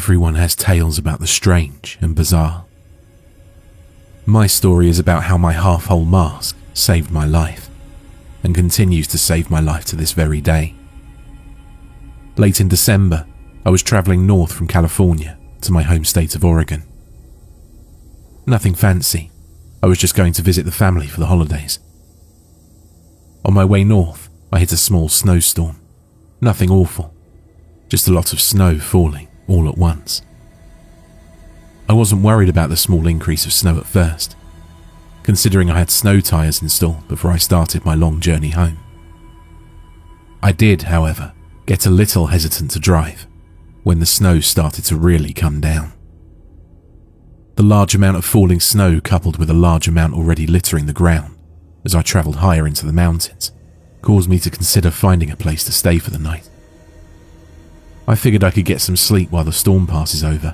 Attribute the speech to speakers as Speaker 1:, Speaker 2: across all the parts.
Speaker 1: Everyone has tales about the strange and bizarre. My story is about how my half-whole mask saved my life and continues to save my life to this very day. Late in December, I was travelling north from California to my home state of Oregon. Nothing fancy, I was just going to visit the family for the holidays. On my way north, I hit a small snowstorm. Nothing awful, just a lot of snow falling all at once. I wasn't worried about the small increase of snow at first, considering I had snow tyres installed before I started my long journey home. I did, however, get a little hesitant to drive when the snow started to really come down. The large amount of falling snow, coupled with a large amount already littering the ground as I travelled higher into the mountains, caused me to consider finding a place to stay for the night. I figured I could get some sleep while the storm passes over.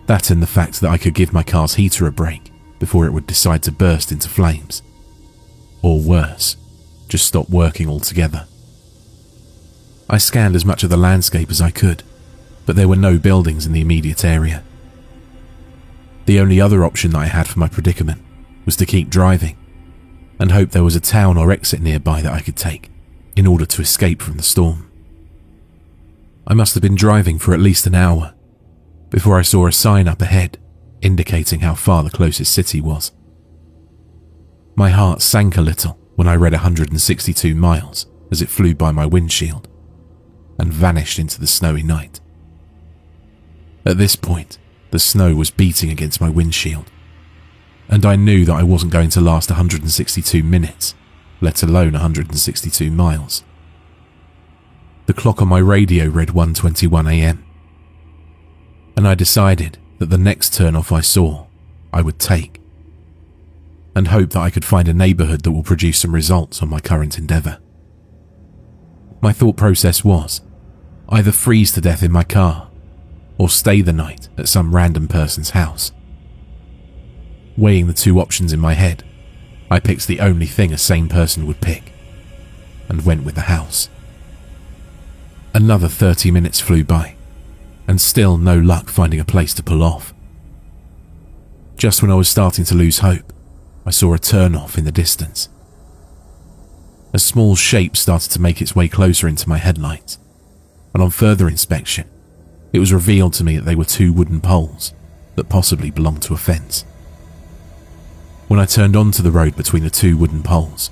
Speaker 1: That and the fact that I could give my car's heater a break before it would decide to burst into flames. Or worse, just stop working altogether. I scanned as much of the landscape as I could, but there were no buildings in the immediate area. The only other option that I had for my predicament was to keep driving and hope there was a town or exit nearby that I could take in order to escape from the storm. I must have been driving for at least an hour before I saw a sign up ahead indicating how far the closest city was. My heart sank a little when I read 162 miles as it flew by my windshield and vanished into the snowy night. At this point, the snow was beating against my windshield, and I knew that I wasn't going to last 162 minutes, let alone 162 miles. The clock on my radio read 1:21 a.m, and I decided that the next turn-off I saw, I would take, and hope that I could find a neighbourhood that will produce some results on my current endeavour. My thought process was, either freeze to death in my car, or stay the night at some random person's house. Weighing the two options in my head, I picked the only thing a sane person would pick, and went with the house. Another 30 minutes flew by, and still no luck finding a place to pull off. Just when I was starting to lose hope, I saw a turn-off in the distance. A small shape started to make its way closer into my headlights, and on further inspection, it was revealed to me that they were two wooden poles that possibly belonged to a fence. When I turned onto the road between the two wooden poles,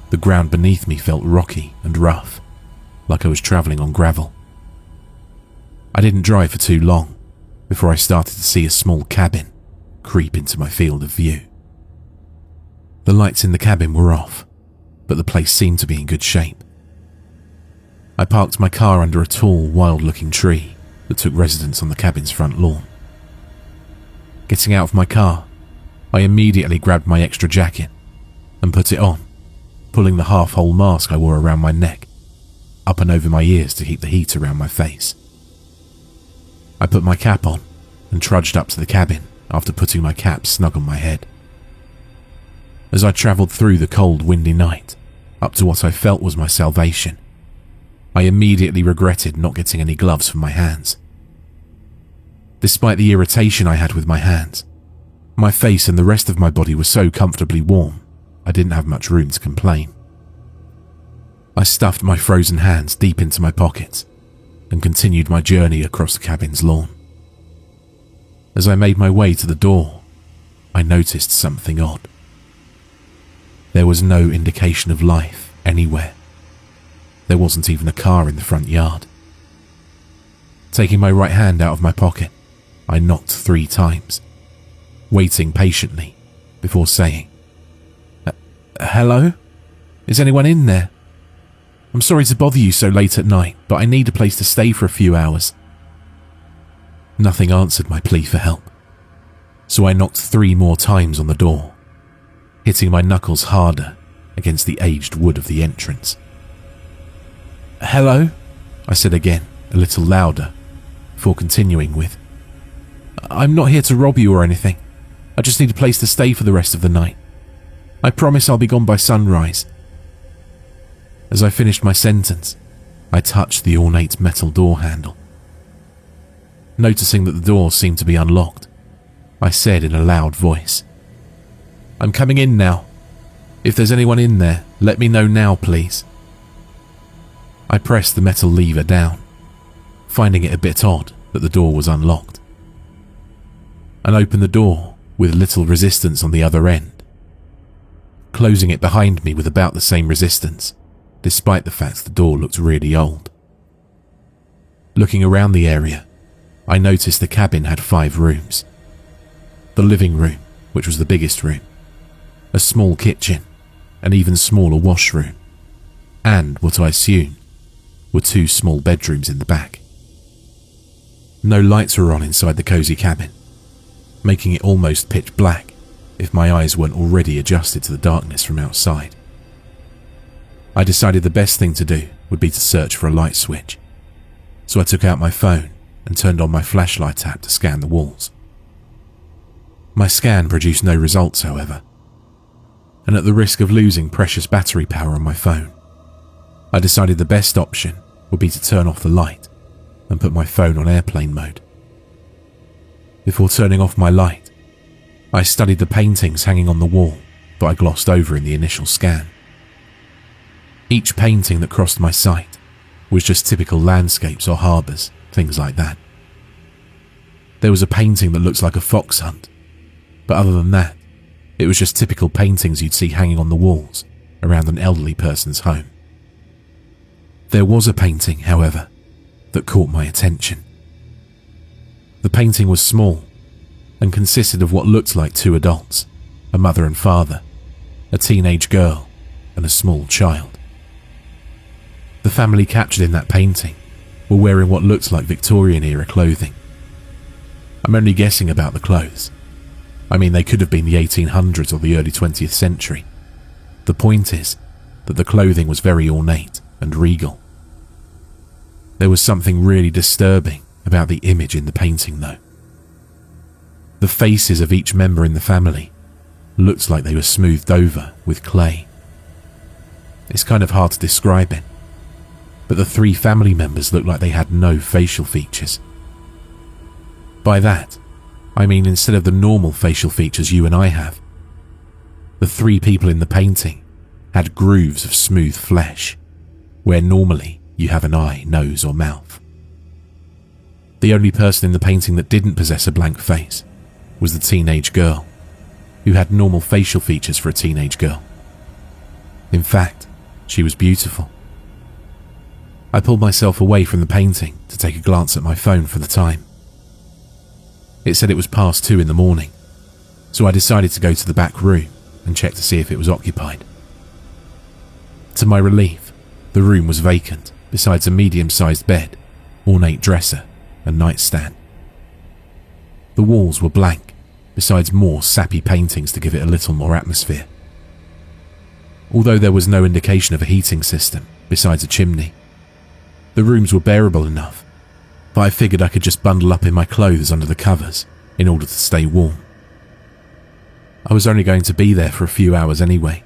Speaker 1: the ground beneath me felt rocky and rough, like I was travelling on gravel. I didn't drive for too long before I started to see a small cabin creep into my field of view. The lights in the cabin were off, but the place seemed to be in good shape. I parked my car under a tall, wild-looking tree that took residence on the cabin's front lawn. Getting out of my car, I immediately grabbed my extra jacket and put it on, pulling the half-whole mask I wore around my neck up and over my ears to keep the heat around my face. I put my cap on and trudged up to the cabin after putting my cap snug on my head. As I travelled through the cold, windy night up to what I felt was my salvation, I immediately regretted not getting any gloves for my hands. Despite the irritation I had with my hands, my face and the rest of my body were so comfortably warm, I didn't have much room to complain. I stuffed my frozen hands deep into my pockets and continued my journey across the cabin's lawn. As I made my way to the door, I noticed something odd. There was no indication of life anywhere. There wasn't even a car in the front yard. Taking my right hand out of my pocket, I knocked 3 times, waiting patiently before saying, "Hello? Is anyone in there? I'm sorry to bother you so late at night, but I need a place to stay for a few hours." Nothing answered my plea for help, so I knocked 3 more times on the door, hitting my knuckles harder against the aged wood of the entrance. "Hello?" I said again, a little louder, before continuing with, "I'm not here to rob you or anything. I just need a place to stay for the rest of the night. I promise I'll be gone by sunrise." As I finished my sentence, I touched the ornate metal door handle. Noticing that the door seemed to be unlocked, I said in a loud voice, "I'm coming in now. If there's anyone in there, let me know now, please." I pressed the metal lever down, finding it a bit odd that the door was unlocked, and opened the door with little resistance on the other end, closing it behind me with about the same resistance, despite the fact the door looked really old. Looking around the area, I noticed the cabin had 5 rooms. The living room, which was the biggest room, a small kitchen, an even smaller washroom, and what I assumed were 2 small bedrooms in the back. No lights were on inside the cosy cabin, making it almost pitch black if my eyes weren't already adjusted to the darkness from outside. I decided the best thing to do would be to search for a light switch, so I took out my phone and turned on my flashlight app to scan the walls. My scan produced no results, however, and at the risk of losing precious battery power on my phone, I decided the best option would be to turn off the light and put my phone on airplane mode. Before turning off my light, I studied the paintings hanging on the wall that I glossed over in the initial scan. Each painting that crossed my sight was just typical landscapes or harbours, things like that. There was a painting that looked like a fox hunt, but other than that, it was just typical paintings you'd see hanging on the walls around an elderly person's home. There was a painting, however, that caught my attention. The painting was small and consisted of what looked like 2 adults, a mother and father, a teenage girl, and a small child. The family captured in that painting were wearing what looked like Victorian-era clothing. I'm only guessing about the clothes. I mean, they could have been the 1800s or the early 20th century. The point is that the clothing was very ornate and regal. There was something really disturbing about the image in the painting, though. The faces of each member in the family looked like they were smoothed over with clay. It's kind of hard to describe it, but the 3 family members looked like they had no facial features. By that, I mean instead of the normal facial features you and I have, the 3 people in the painting had grooves of smooth flesh, where normally you have an eye, nose, or mouth. The only person in the painting that didn't possess a blank face was the teenage girl, who had normal facial features for a teenage girl. In fact, she was beautiful. I pulled myself away from the painting to take a glance at my phone for the time. It said it was past 2 in the morning, so I decided to go to the back room and check to see if it was occupied. To my relief, the room was vacant, besides a medium-sized bed, ornate dresser, and nightstand. The walls were blank, besides more sappy paintings to give it a little more atmosphere. Although there was no indication of a heating system, besides a chimney, the rooms were bearable enough, but I figured I could just bundle up in my clothes under the covers in order to stay warm. I was only going to be there for a few hours anyway,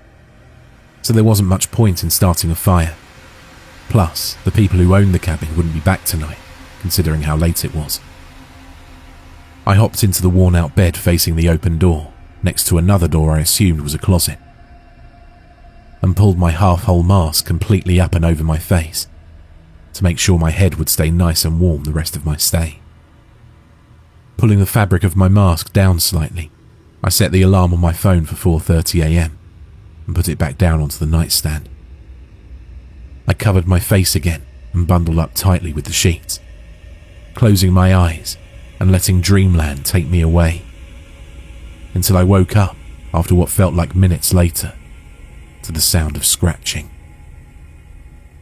Speaker 1: so there wasn't much point in starting a fire. Plus, the people who owned the cabin wouldn't be back tonight, considering how late it was. I hopped into the worn-out bed facing the open door, next to another door I assumed was a closet, and pulled my half-whole mask completely up and over my face to make sure my head would stay nice and warm the rest of my stay. Pulling the fabric of my mask down slightly, I set the alarm on my phone for 4:30 a.m. and put it back down onto the nightstand. I covered my face again and bundled up tightly with the sheets, closing my eyes and letting dreamland take me away, until I woke up after what felt like minutes later to the sound of scratching.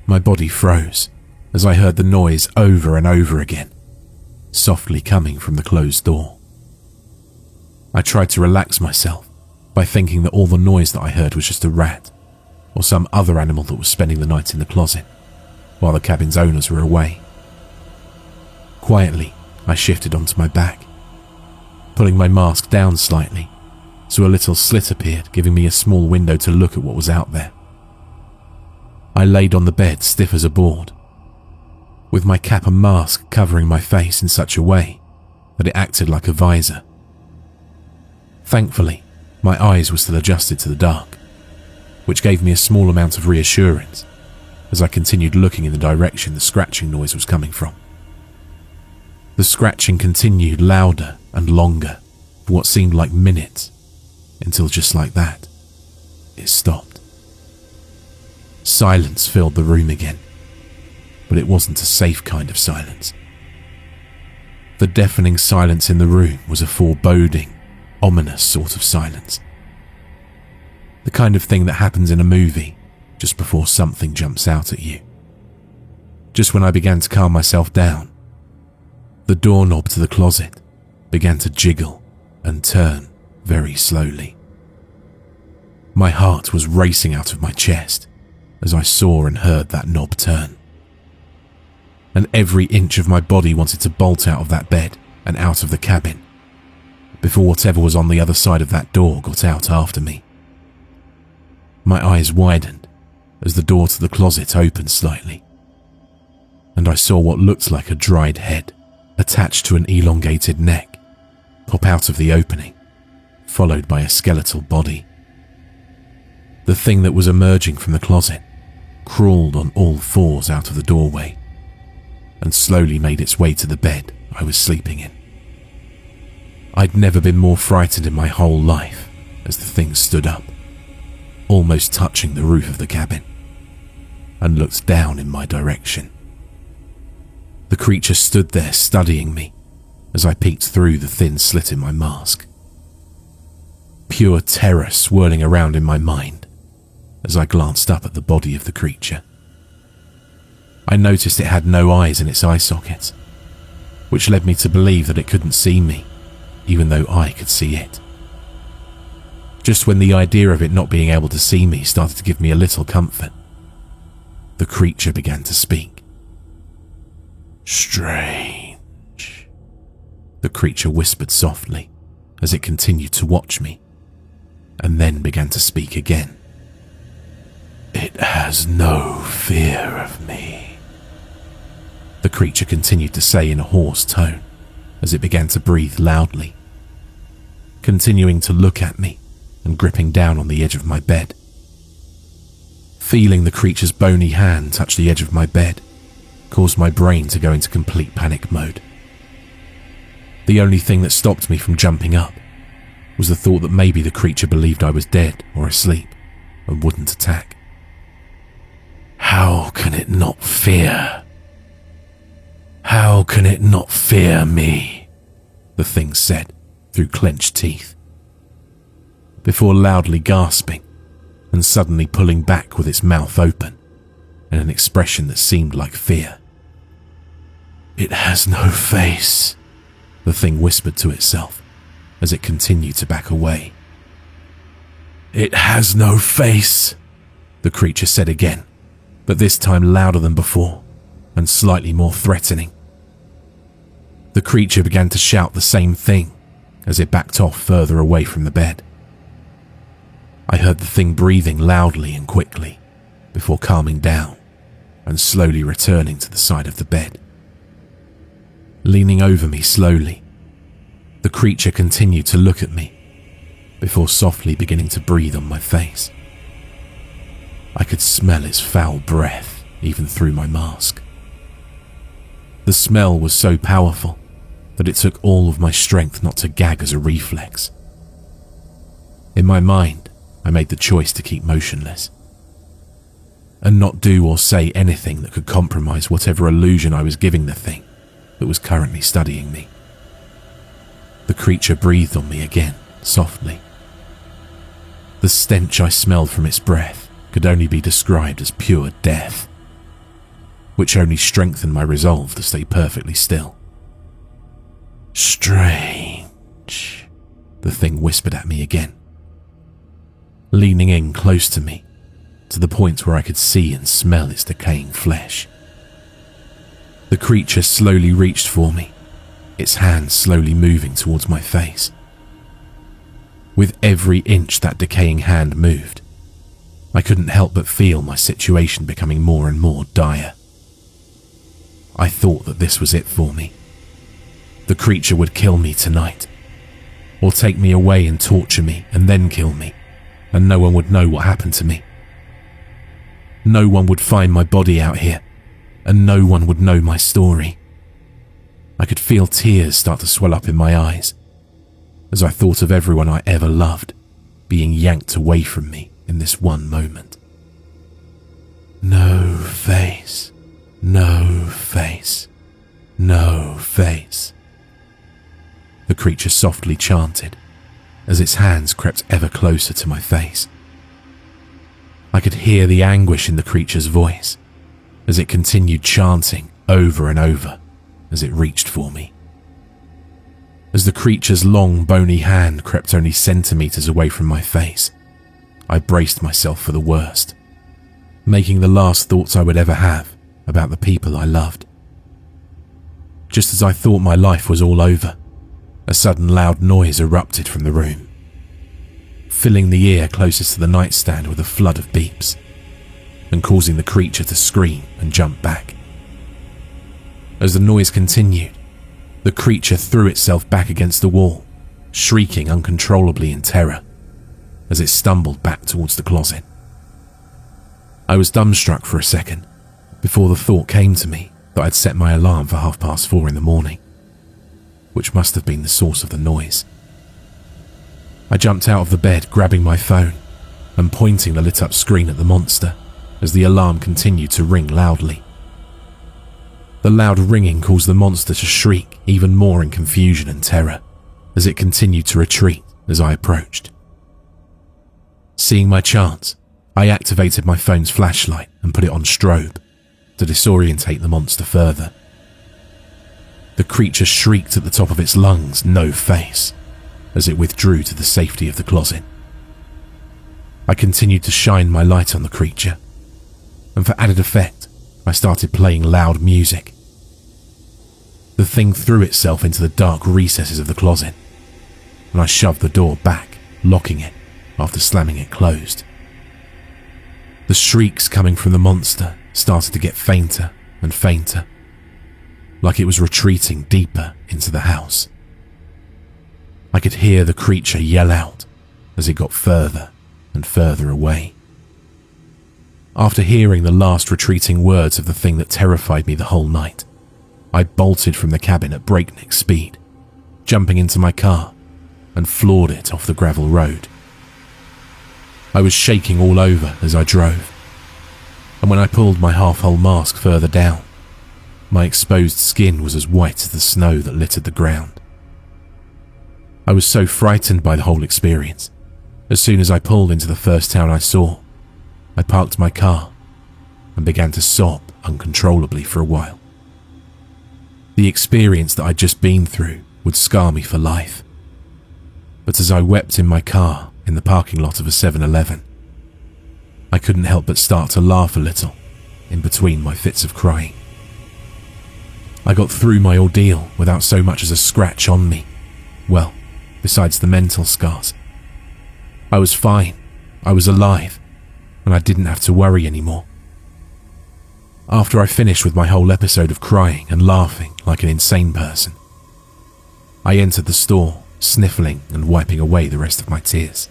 Speaker 1: My body froze as I heard the noise over and over again, softly coming from the closed door. I tried to relax myself by thinking that all the noise that I heard was just a rat or some other animal that was spending the night in the closet while the cabin's owners were away. Quietly, I shifted onto my back, pulling my mask down slightly so a little slit appeared, giving me a small window to look at what was out there. I laid on the bed stiff as a board, with my cap and mask covering my face in such a way that it acted like a visor. Thankfully, my eyes were still adjusted to the dark, which gave me a small amount of reassurance as I continued looking in the direction the scratching noise was coming from. The scratching continued louder and longer for what seemed like minutes, until just like that, it stopped. Silence filled the room again, but it wasn't a safe kind of silence. The deafening silence in the room was a foreboding, ominous sort of silence. The kind of thing that happens in a movie just before something jumps out at you. Just when I began to calm myself down, the doorknob to the closet began to jiggle and turn very slowly. My heart was racing out of my chest as I saw and heard that knob turn. And every inch of my body wanted to bolt out of that bed and out of the cabin before whatever was on the other side of that door got out after me. My eyes widened as the door to the closet opened slightly, and I saw what looked like a dried head attached to an elongated neck pop out of the opening, followed by a skeletal body. The thing that was emerging from the closet crawled on all fours out of the doorway and slowly made its way to the bed I was sleeping in. I'd never been more frightened in my whole life as the thing stood up, almost touching the roof of the cabin, and looked down in my direction. The creature stood there studying me as I peeked through the thin slit in my mask. Pure terror swirling around in my mind as I glanced up at the body of the creature. I noticed it had no eyes in its eye sockets, which led me to believe that it couldn't see me, even though I could see it. Just when the idea of it not being able to see me started to give me a little comfort, the creature began to speak. "Strange," the creature whispered softly as it continued to watch me, and then began to speak again. "It has no fear of me," the creature continued to say in a hoarse tone as it began to breathe loudly, continuing to look at me and gripping down on the edge of my bed. Feeling the creature's bony hand touch the edge of my bed caused my brain to go into complete panic mode. The only thing that stopped me from jumping up was the thought that maybe the creature believed I was dead or asleep and wouldn't attack. "How can it not fear? How can it not fear me?" the thing said through clenched teeth, before loudly gasping and suddenly pulling back with its mouth open in an expression that seemed like fear. "It has no face," the thing whispered to itself as it continued to back away. "It has no face," the creature said again, but this time louder than before and slightly more threatening. The creature began to shout the same thing as it backed off further away from the bed. I heard the thing breathing loudly and quickly before calming down and slowly returning to the side of the bed. Leaning over me slowly, the creature continued to look at me before softly beginning to breathe on my face. I could smell its foul breath even through my mask. The smell was so powerful that it took all of my strength not to gag as a reflex. In my mind, I made the choice to keep motionless and not do or say anything that could compromise whatever illusion I was giving the thing that was currently studying me. The creature breathed on me again, softly. The stench I smelled from its breath could only be described as pure death, which only strengthened my resolve to stay perfectly still. "Strange," the thing whispered at me again, leaning in close to me to the point where I could see and smell its decaying flesh. The creature slowly reached for me, its hand slowly moving towards my face. With every inch that decaying hand moved, I couldn't help but feel my situation becoming more and more dire. I thought that this was it for me. The creature would kill me tonight, or take me away and torture me and then kill me, and no one would know what happened to me. No one would find my body out here, and no one would know my story. I could feel tears start to swell up in my eyes as I thought of everyone I ever loved being yanked away from me in this one moment. No face, no face, no face. The creature softly chanted as its hands crept ever closer to my face. I could hear the anguish in the creature's voice as it continued chanting over and over as it reached for me. As the creature's long, bony hand crept only centimeters away from my face, I braced myself for the worst, making the last thoughts I would ever have about the people I loved. Just as I thought my life was all over, a sudden loud noise erupted from the room, filling the ear closest to the nightstand with a flood of beeps, and causing the creature to scream and jump back. As the noise continued, the creature threw itself back against the wall, shrieking uncontrollably in terror as it stumbled back towards the closet. I was dumbstruck for a second before the thought came to me that I'd set my alarm for 4:30 in the morning, which must have been the source of the noise. I jumped out of the bed, grabbing my phone and pointing the lit-up screen at the monster as the alarm continued to ring loudly. The loud ringing caused the monster to shriek even more in confusion and terror as it continued to retreat as I approached. Seeing my chance, I activated my phone's flashlight and put it on strobe to disorientate the monster further. The creature shrieked at the top of its lungs, "No face," as it withdrew to the safety of the closet. I continued to shine my light on the creature, and for added effect, I started playing loud music. The thing threw itself into the dark recesses of the closet, and I shoved the door back, locking it after slamming it closed. The shrieks coming from the monster started to get fainter and fainter, like it was retreating deeper into the house. I could hear the creature yell out as it got further and further away. After hearing the last retreating words of the thing that terrified me the whole night, I bolted from the cabin at breakneck speed, jumping into my car and floored it off the gravel road. I was shaking all over as I drove, and when I pulled my half-whole mask further down, my exposed skin was as white as the snow that littered the ground. I was so frightened by the whole experience. As soon as I pulled into the first town I saw, I parked my car and began to sob uncontrollably for a while. The experience that I'd just been through would scar me for life. But as I wept in my car in the parking lot of a 7-Eleven, I couldn't help but start to laugh a little in between my fits of crying. I got through my ordeal without so much as a scratch on me. Well, besides the mental scars. I was fine, I was alive, and I didn't have to worry anymore. After I finished with my whole episode of crying and laughing like an insane person, I entered the store, sniffling and wiping away the rest of my tears.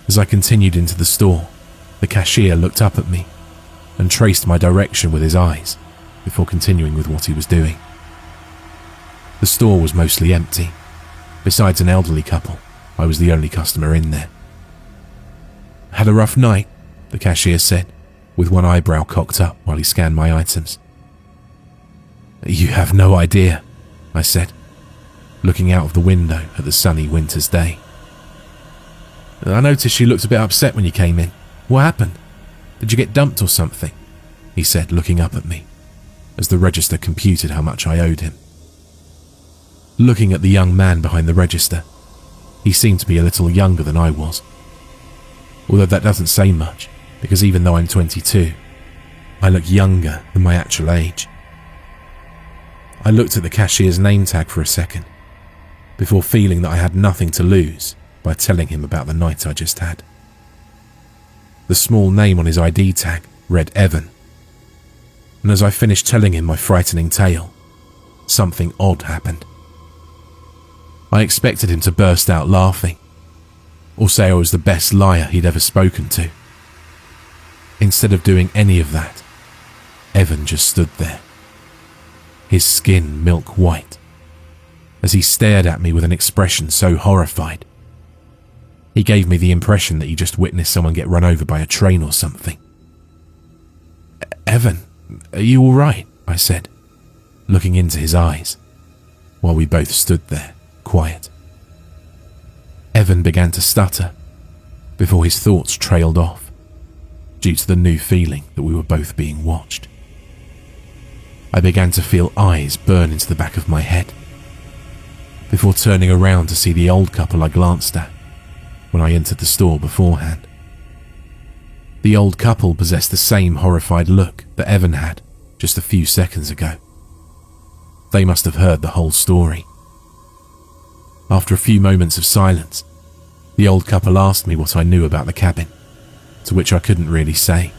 Speaker 1: As I continued into the store, the cashier looked up at me and traced my direction with his eyes before continuing with what he was doing. The store was mostly empty. Besides an elderly couple, I was the only customer in there. "Had a rough night," the cashier said, with one eyebrow cocked up while he scanned my items. "You have no idea," I said, looking out of the window at the sunny winter's day. "I noticed you looked a bit upset when you came in. What happened? Did you get dumped or something?" he said, looking up at me, as the register computed how much I owed him. Looking at the young man behind the register, he seemed to be a little younger than I was. Although that doesn't say much, because even though I'm 22, I look younger than my actual age. I looked at the cashier's name tag for a second, before feeling that I had nothing to lose by telling him about the night I just had. The small name on his ID tag read Evan, and as I finished telling him my frightening tale, something odd happened. I expected him to burst out laughing, or say I was the best liar he'd ever spoken to. Instead of doing any of that, Evan just stood there, his skin milk white, as he stared at me with an expression so horrified. He gave me the impression that he just witnessed someone get run over by a train or something. "Evan, are you all right?" I said, looking into his eyes, while we both stood there, quiet. Evan began to stutter, before his thoughts trailed off, due to the new feeling that we were both being watched. I began to feel eyes burn into the back of my head, before turning around to see the old couple I glanced at when I entered the store beforehand. The old couple possessed the same horrified look that Evan had just a few seconds ago. They must have heard the whole story. After a few moments of silence, the old couple asked me what I knew about the cabin, to which I couldn't really say,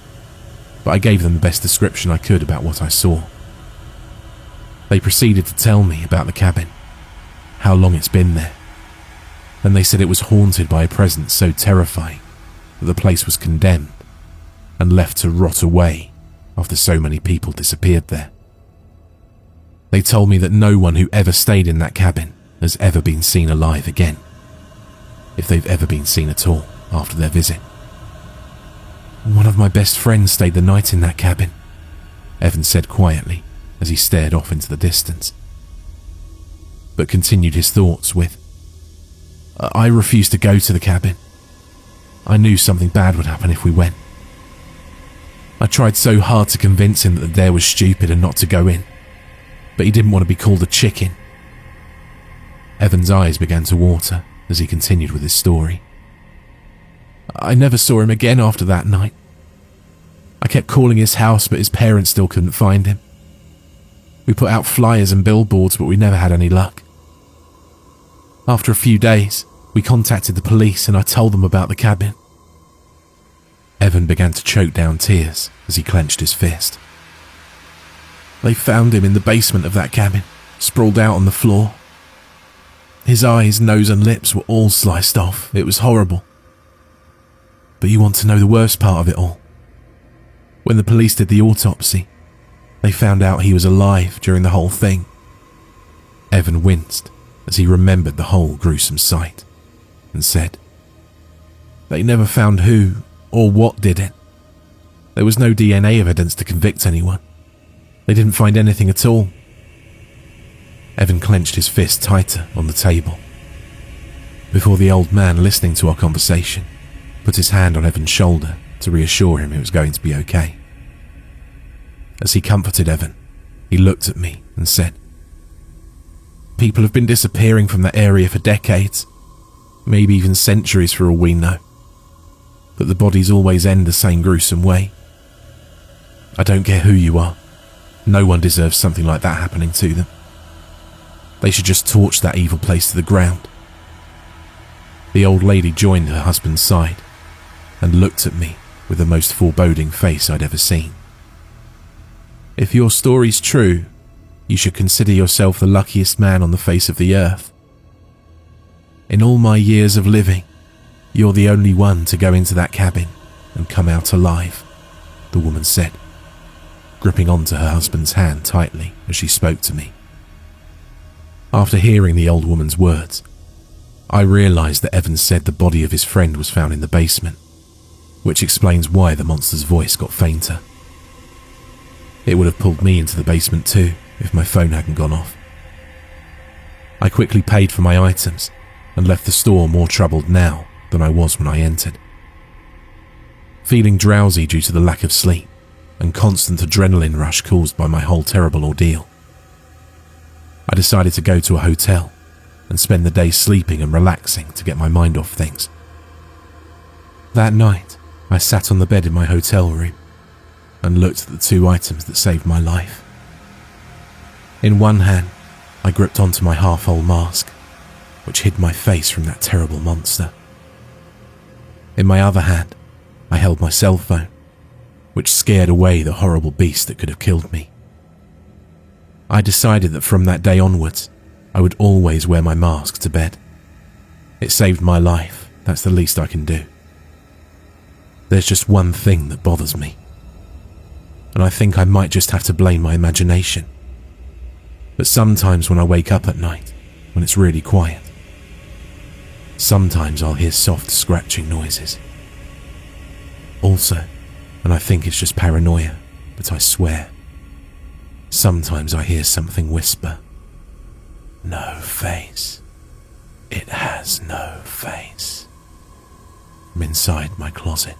Speaker 1: but I gave them the best description I could about what I saw. They proceeded to tell me about the cabin, how long it's been there, and they said it was haunted by a presence so terrifying that the place was condemned and left to rot away after so many people disappeared there. They told me that no one who ever stayed in that cabin has ever been seen alive again, if they've ever been seen at all after their visit. "One of my best friends stayed the night in that cabin," Evan said quietly as he stared off into the distance, but continued his thoughts with, "I refused to go to the cabin. I knew something bad would happen if we went. I tried so hard to convince him that the dare was stupid and not to go in, but he didn't want to be called a chicken." Evan's eyes began to water as he continued with his story. "I never saw him again after that night. I kept calling his house, but his parents still couldn't find him. We put out flyers and billboards, but we never had any luck. After a few days, we contacted the police and I told them about the cabin." Evan began to choke down tears as he clenched his fist. "They found him in the basement of that cabin, sprawled out on the floor. His eyes, nose and lips were all sliced off. It was horrible. But you want to know the worst part of it all? When the police did the autopsy, they found out he was alive during the whole thing." Evan winced as he remembered the whole gruesome sight and said, "They never found who or what did it. There was no DNA evidence to convict anyone. They didn't find anything at all." Evan clenched his fist tighter on the table, before the old man, listening to our conversation, put his hand on Evan's shoulder to reassure him it was going to be okay. As he comforted Evan, he looked at me and said, "People have been disappearing from that area for decades, maybe even centuries for all we know. But the bodies always end the same gruesome way. I don't care who you are. No one deserves something like that happening to them. They should just torch that evil place to the ground." The old lady joined her husband's side and looked at me with the most foreboding face I'd ever seen. "If your story's true, you should consider yourself the luckiest man on the face of the earth. In all my years of living, you're the only one to go into that cabin and come out alive," the woman said, gripping onto her husband's hand tightly as she spoke to me. After hearing the old woman's words, I realised that Evan said the body of his friend was found in the basement, which explains why the monster's voice got fainter. It would have pulled me into the basement too if my phone hadn't gone off. I quickly paid for my items and left the store more troubled now than I was when I entered. Feeling drowsy due to the lack of sleep and constant adrenaline rush caused by my whole terrible ordeal, I decided to go to a hotel and spend the day sleeping and relaxing to get my mind off things. That night, I sat on the bed in my hotel room and looked at the two items that saved my life. In one hand, I gripped onto my half-whole mask, which hid my face from that terrible monster. In my other hand, I held my cell phone, which scared away the horrible beast that could have killed me. I decided that from that day onwards, I would always wear my mask to bed. It saved my life, that's the least I can do. There's just one thing that bothers me, and I think I might just have to blame my imagination. But sometimes when I wake up at night, when it's really quiet, sometimes I'll hear soft scratching noises. Also, and I think it's just paranoia, but I swear, sometimes I hear something whisper, "No face. It has no face," from inside my closet.